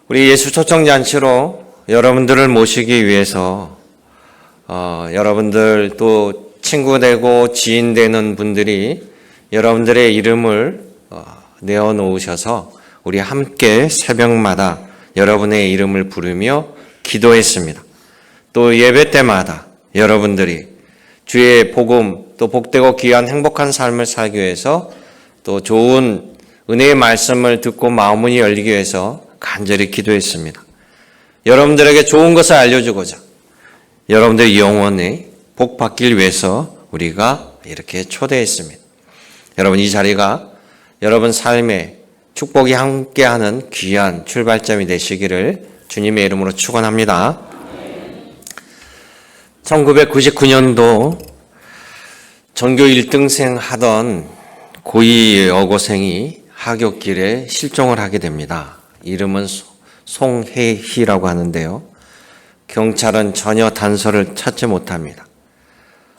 우리 예수 초청잔치로 여러분들을 모시기 위해서 여러분들 또 친구 되고 지인 되는 분들이 여러분들의 이름을 내어놓으셔서 우리 함께 새벽마다 여러분의 이름을 부르며 기도했습니다. 또 예배 때마다 여러분들이 주의 복음 또 복되고 귀한 행복한 삶을 살기 위해서 또 좋은 은혜의 말씀을 듣고 마음문이 열리기 위해서 간절히 기도했습니다. 여러분들에게 좋은 것을 알려주고자 여러분들의 영혼이 복 받길 위해서 우리가 이렇게 초대했습니다. 여러분, 이 자리가 여러분 삶에 축복이 함께하는 귀한 출발점이 되시기를 주님의 이름으로 축원합니다. 1999년도 전교 1등생 하던 고2 여고생이 하굣길에 실종을 하게 됩니다. 이름은 송혜희라고 하는데요. 경찰은 전혀 단서를 찾지 못합니다.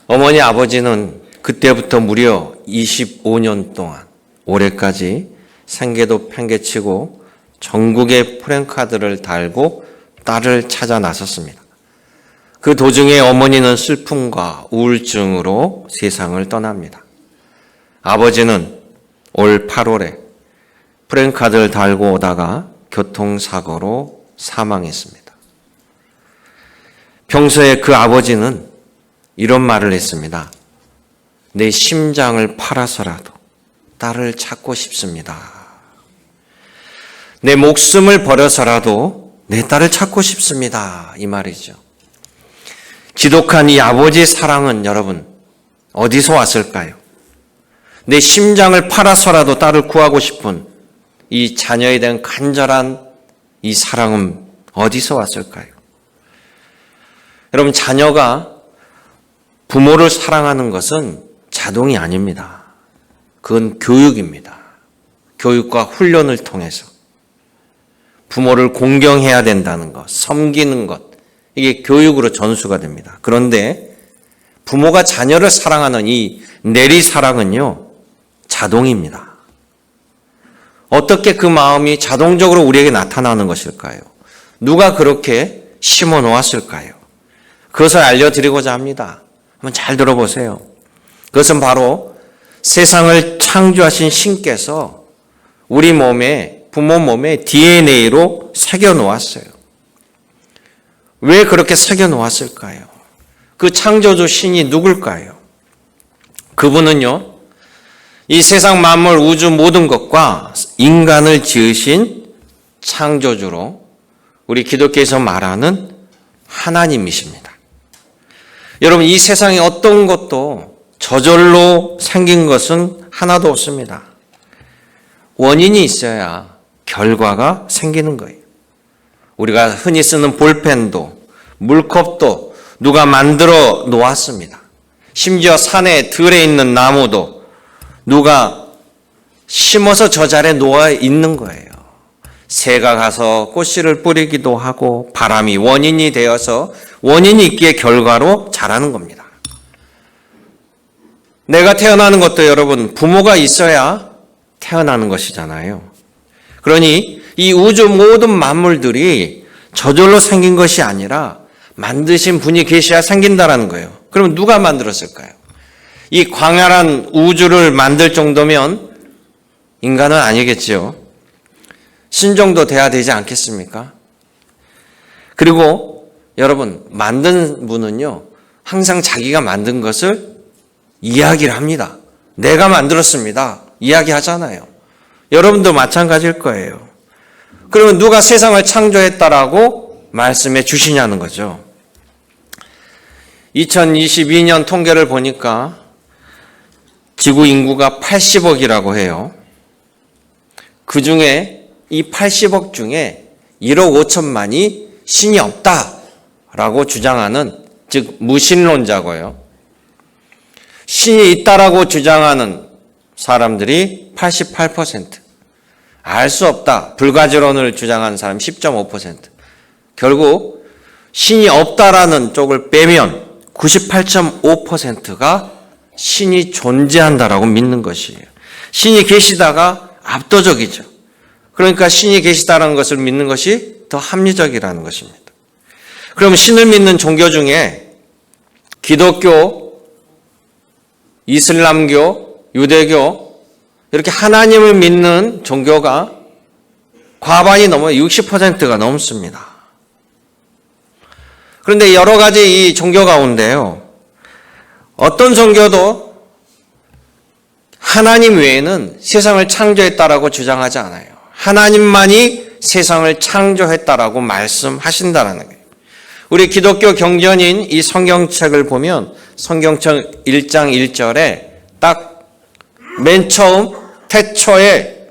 어머니 아버지는 그때부터 무려 25년 동안 올해까지 생계도 팽개치고 전국에 프랜카드를 달고 딸을 찾아 나섰습니다. 그 도중에 어머니는 슬픔과 우울증으로 세상을 떠납니다. 아버지는 올 8월에 프랜카드를 달고 오다가 교통사고로 사망했습니다. 평소에 그 아버지는 이런 말을 했습니다. 내 심장을 팔아서라도 딸을 찾고 싶습니다. 내 목숨을 버려서라도 내 딸을 찾고 싶습니다. 이 말이죠. 지독한 이 아버지의 사랑은 여러분 어디서 왔을까요? 내 심장을 팔아서라도 딸을 구하고 싶은 이 자녀에 대한 간절한 이 사랑은 어디서 왔을까요? 여러분, 자녀가 부모를 사랑하는 것은 자동이 아닙니다. 그건 교육입니다. 교육과 훈련을 통해서 부모를 공경해야 된다는 것, 섬기는 것, 이게 교육으로 전수가 됩니다. 그런데 부모가 자녀를 사랑하는 이 내리사랑은요, 자동입니다. 어떻게 그 마음이 자동적으로 우리에게 나타나는 것일까요? 누가 그렇게 심어 놓았을까요? 그것을 알려드리고자 합니다. 한번 잘 들어보세요. 그것은 바로 세상을 창조하신 신께서 우리 몸에, 부모 몸에 DNA로 새겨 놓았어요. 왜 그렇게 새겨 놓았을까요? 그 창조주 신이 누굴까요? 그분은요, 이 세상 만물 우주 모든 것과 인간을 지으신 창조주로 우리 기독교에서 말하는 하나님이십니다. 여러분, 이 세상에 어떤 것도 저절로 생긴 것은 하나도 없습니다. 원인이 있어야 결과가 생기는 거예요. 우리가 흔히 쓰는 볼펜도 물컵도 누가 만들어 놓았습니다. 심지어 산에 들에 있는 나무도 누가 심어서 저 자리에 놓아 있는 거예요. 새가 가서 꽃씨를 뿌리기도 하고 바람이 원인이 되어서 원인이 있기에 결과로 자라는 겁니다. 내가 태어나는 것도 여러분 부모가 있어야 태어나는 것이잖아요. 그러니 이 우주 모든 만물들이 저절로 생긴 것이 아니라 만드신 분이 계셔야 생긴다라는 거예요. 그러면 누가 만들었을까요? 이 광활한 우주를 만들 정도면 인간은 아니겠지요. 신 정도 돼야 되지 않겠습니까? 그리고 여러분, 만든 분은요, 항상 자기가 만든 것을 이야기를 합니다. 내가 만들었습니다. 이야기하잖아요. 여러분도 마찬가지일 거예요. 그러면 누가 세상을 창조했다라고 말씀해 주시냐는 거죠. 2022년 통계를 보니까 지구 인구가 80억이라고 해요. 그 중에 이 80억 중에 1억 5천만이 신이 없다라고 주장하는, 즉 무신론자고요. 신이 있다라고 주장하는 사람들이 88%, 알 수 없다, 불가지론을 주장하는 사람 10.5%, 결국 신이 없다라는 쪽을 빼면 98.5%가 신이 존재한다라고 믿는 것이에요. 신이 계시다가 압도적이죠. 그러니까 신이 계시다는 것을 믿는 것이 더 합리적이라는 것입니다. 그럼 신을 믿는 종교 중에 기독교, 이슬람교, 유대교 이렇게 하나님을 믿는 종교가 과반이 넘어 60%가 넘습니다. 그런데 여러 가지 이 종교 가운데요, 어떤 종교도 하나님 외에는 세상을 창조했다라고 주장하지 않아요. 하나님만이 세상을 창조했다라고 말씀하신다라는 거예요. 우리 기독교 경전인 이 성경책을 보면 성경책 1장 1절에 딱 맨 처음 태초에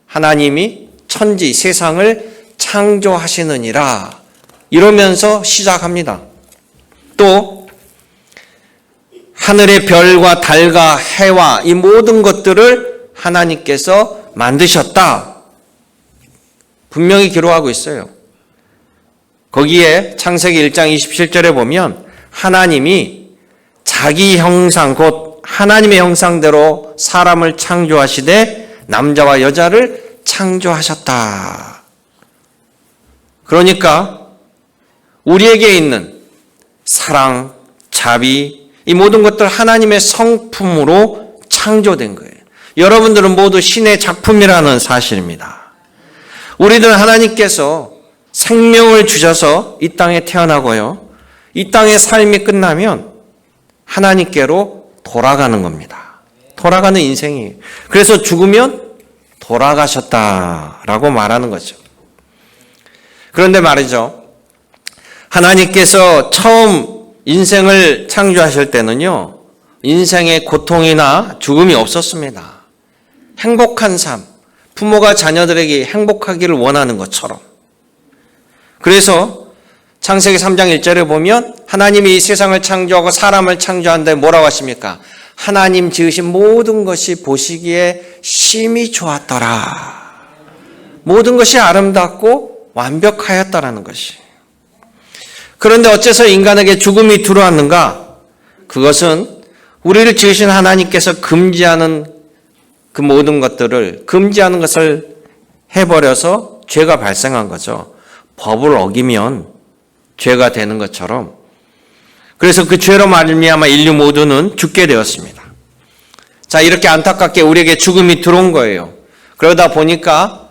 하나님이 천지 세상을 창조하시느니라 이러면서 시작합니다. 또 하늘의 별과 달과 해와 이 모든 것들을 하나님께서 만드셨다. 분명히 기록하고 있어요. 거기에 창세기 1장 27절에 보면 하나님이 자기 형상 곧 하나님의 형상대로 사람을 창조하시되 남자와 여자를 창조하셨다. 그러니까 우리에게 있는 사랑, 자비 이 모든 것들 하나님의 성품으로 창조된 거예요. 여러분들은 모두 신의 작품이라는 사실입니다. 우리들은 하나님께서 생명을 주셔서 이 땅에 태어나고요. 이 땅의 삶이 끝나면 하나님께로 돌아가는 겁니다. 돌아가는 인생이에요. 그래서 죽으면 돌아가셨다라고 말하는 거죠. 그런데 말이죠. 하나님께서 처음 인생을 창조하실 때는요, 인생의 고통이나 죽음이 없었습니다. 행복한 삶, 부모가 자녀들에게 행복하기를 원하는 것처럼. 그래서 창세기 3장 1절에 보면 하나님이 이 세상을 창조하고 사람을 창조한데 뭐라고 하십니까? 하나님 지으신 모든 것이 보시기에 심히 좋았더라. 모든 것이 아름답고 완벽하였다라는 것이. 그런데 어째서 인간에게 죽음이 들어왔는가? 그것은 우리를 지으신 하나님께서 금지하는 그 모든 것들을 금지하는 것을 해버려서 죄가 발생한 거죠. 법을 어기면 죄가 되는 것처럼. 그래서 그 죄로 말미암아 인류 모두는 죽게 되었습니다. 자, 이렇게 안타깝게 우리에게 죽음이 들어온 거예요. 그러다 보니까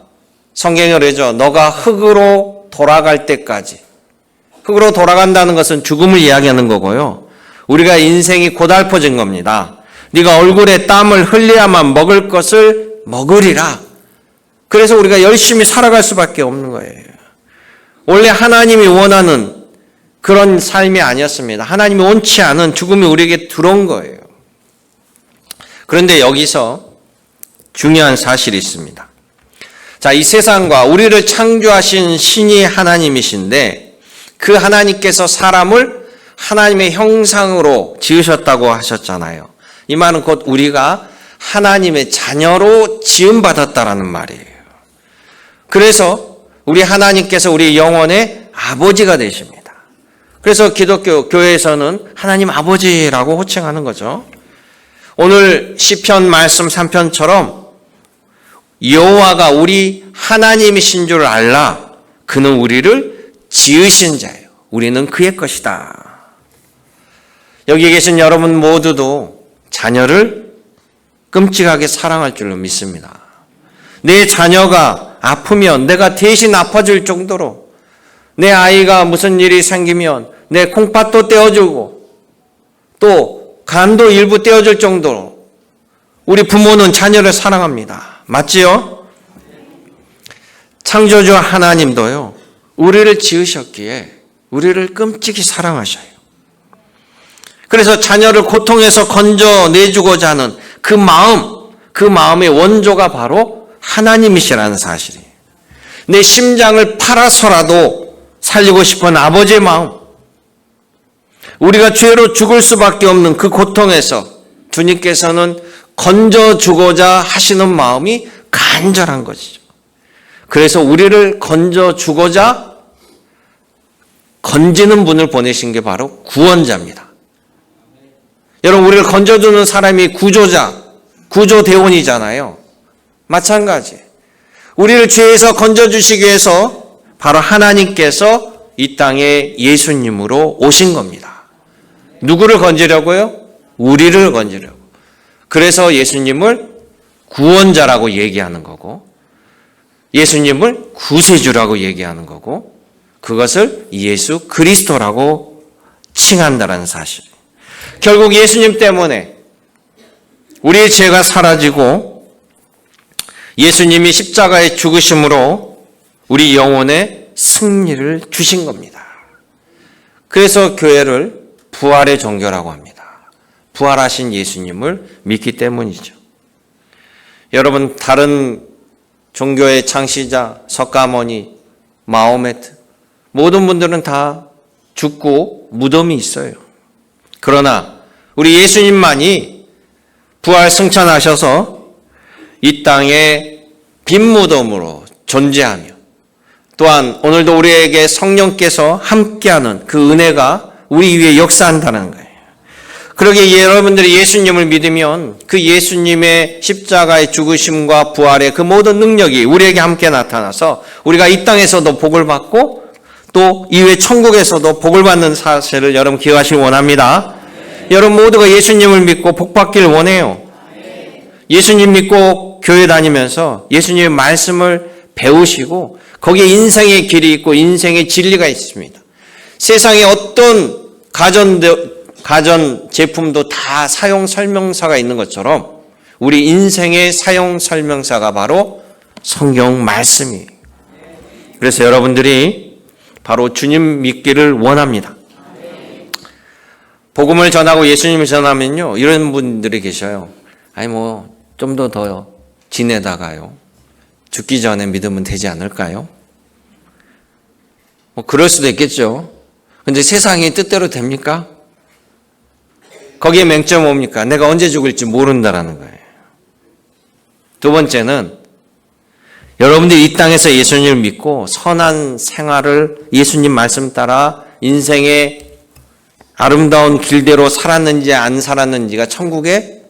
성경에 그러죠. 너가 흙으로 돌아갈 때까지. 흙으로 돌아간다는 것은 죽음을 이야기하는 거고요. 우리가 인생이 고달퍼진 겁니다. 네가 얼굴에 땀을 흘려야만 먹을 것을 먹으리라. 그래서 우리가 열심히 살아갈 수밖에 없는 거예요. 원래 하나님이 원하는 그런 삶이 아니었습니다. 하나님이 원치 않은 죽음이 우리에게 들어온 거예요. 그런데 여기서 중요한 사실이 있습니다. 자, 이 세상과 우리를 창조하신 신이 하나님이신데 그 하나님께서 사람을 하나님의 형상으로 지으셨다고 하셨잖아요. 이 말은 곧 우리가 하나님의 자녀로 지음받았다라는 말이에요. 그래서 우리 하나님께서 우리 영혼의 아버지가 되십니다. 그래서 기독교 교회에서는 하나님 아버지라고 호칭하는 거죠. 오늘 시편 말씀 3편처럼 여호와가 우리 하나님이신 줄 알라. 그는 우리를 지으신 자예요. 우리는 그의 것이다. 여기 계신 여러분 모두도 자녀를 끔찍하게 사랑할 줄로 믿습니다. 내 자녀가 아프면 내가 대신 아파줄 정도로, 내 아이가 무슨 일이 생기면 내 콩팥도 떼어주고 또 간도 일부 떼어줄 정도로 우리 부모는 자녀를 사랑합니다. 맞지요? 창조주 하나님도요, 우리를 지으셨기에 우리를 끔찍이 사랑하셔요. 그래서 자녀를 고통에서 건져내주고자 하는 그 마음의 원조가 바로 하나님이시라는 사실이에요. 내 심장을 팔아서라도 살리고 싶은 아버지의 마음, 우리가 죄로 죽을 수밖에 없는 그 고통에서 주님께서는 건져주고자 하시는 마음이 간절한 것이죠. 그래서 우리를 건져주고자 건지는 분을 보내신 게 바로 구원자입니다. 여러분, 우리를 건져주는 사람이 구조자, 구조대원이잖아요. 마찬가지. 우리를 죄에서 건져주시기 위해서 바로 하나님께서 이 땅에 예수님으로 오신 겁니다. 누구를 건지려고요? 우리를 건지려고. 그래서 예수님을 구원자라고 얘기하는 거고, 예수님을 구세주라고 얘기하는 거고, 그것을 예수 그리스도라고 칭한다는 사실. 결국 예수님 때문에 우리의 죄가 사라지고 예수님이 십자가의 죽으심으로 우리 영혼에 승리를 주신 겁니다. 그래서 교회를 부활의 종교라고 합니다. 부활하신 예수님을 믿기 때문이죠. 여러분, 다른 종교의 창시자 석가모니, 마호메트 모든 분들은 다 죽고 무덤이 있어요. 그러나 우리 예수님만이 부활 승천하셔서 이 땅에 빈 무덤으로 존재하며 또한 오늘도 우리에게 성령께서 함께하는 그 은혜가 우리 위에 역사한다는 거예요. 그러기에 여러분들이 예수님을 믿으면 그 예수님의 십자가의 죽으심과 부활의 그 모든 능력이 우리에게 함께 나타나서 우리가 이 땅에서도 복을 받고 또 이후에 천국에서도 복을 받는 사실을 여러분 기억하시기 원합니다. 여러분 모두가 예수님을 믿고 복 받기를 원해요. 예수님 믿고 교회 다니면서 예수님의 말씀을 배우시고 거기에 인생의 길이 있고 인생의 진리가 있습니다. 세상에 어떤 가전 제품도 다 사용 설명서가 있는 것처럼 우리 인생의 사용 설명서가 바로 성경 말씀이에요. 그래서 여러분들이 바로 주님 믿기를 원합니다. 복음을 전하고 예수님을 전하면요, 이런 분들이 계셔요. 아니 좀 더 지내다가요, 죽기 전에 믿으면 되지 않을까요? 그럴 수도 있겠죠. 근데 세상이 뜻대로 됩니까? 거기에 맹점 뭡니까? 내가 언제 죽을지 모른다라는 거예요. 두 번째는 여러분들이 이 땅에서 예수님을 믿고 선한 생활을 예수님 말씀 따라 인생의 아름다운 길대로 살았는지 안 살았는지가 천국의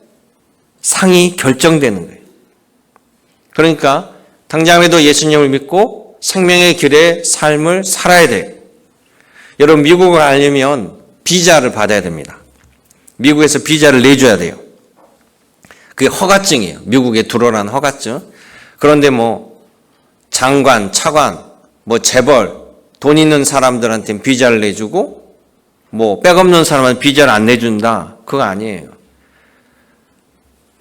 상이 결정되는 거예요. 그러니까 당장에도 예수님을 믿고 생명의 길의 삶을 살아야 돼요. 여러분 미국을 가려면 비자를 받아야 됩니다. 미국에서 비자를 내줘야 돼요. 그게 허가증이에요. 미국에 들어오라는 허가증. 그런데 장관, 차관, 재벌, 돈 있는 사람들한테는 비자를 내주고 백 없는 사람은 비자를 안 내준다. 그거 아니에요.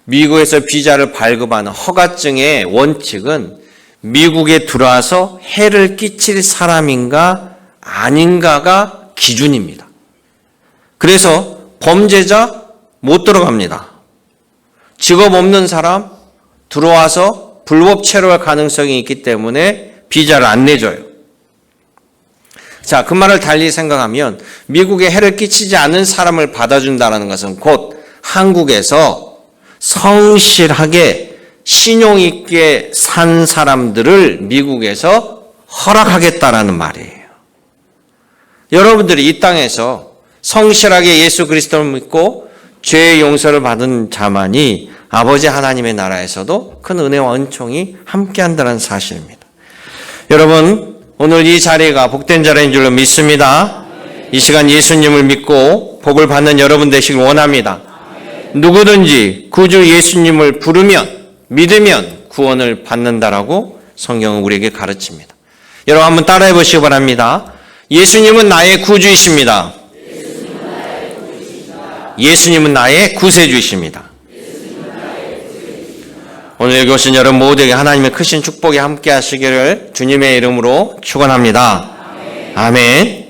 미국에서 비자를 발급하는 허가증의 원칙은 미국에 들어와서 해를 끼칠 사람인가 아닌가가 기준입니다. 그래서 범죄자 못 들어갑니다. 직업 없는 사람 들어와서 불법 체류할 가능성이 있기 때문에 비자를 안 내줘요. 자, 그 말을 달리 생각하면 미국에 해를 끼치지 않는 사람을 받아준다는 것은 곧 한국에서 성실하게 신용 있게 산 사람들을 미국에서 허락하겠다라는 말이에요. 여러분들이 이 땅에서 성실하게 예수 그리스도를 믿고 죄의 용서를 받은 자만이 아버지 하나님의 나라에서도 큰 은혜와 은총이 함께한다는 사실입니다. 여러분, 오늘 이 자리가 복된 자리인 줄로 믿습니다. 이 시간 예수님을 믿고 복을 받는 여러분 되시길 원합니다. 누구든지 구주 예수님을 부르면 믿으면 구원을 받는다라고 성경은 우리에게 가르칩니다. 여러분 한번 따라해 보시기 바랍니다. 예수님은 나의 구주이십니다. 예수님은 나의 구세주이십니다. 오늘 여기 오신 여러분 모두에게 하나님의 크신 축복이 함께 하시기를 주님의 이름으로 축원합니다. 아멘.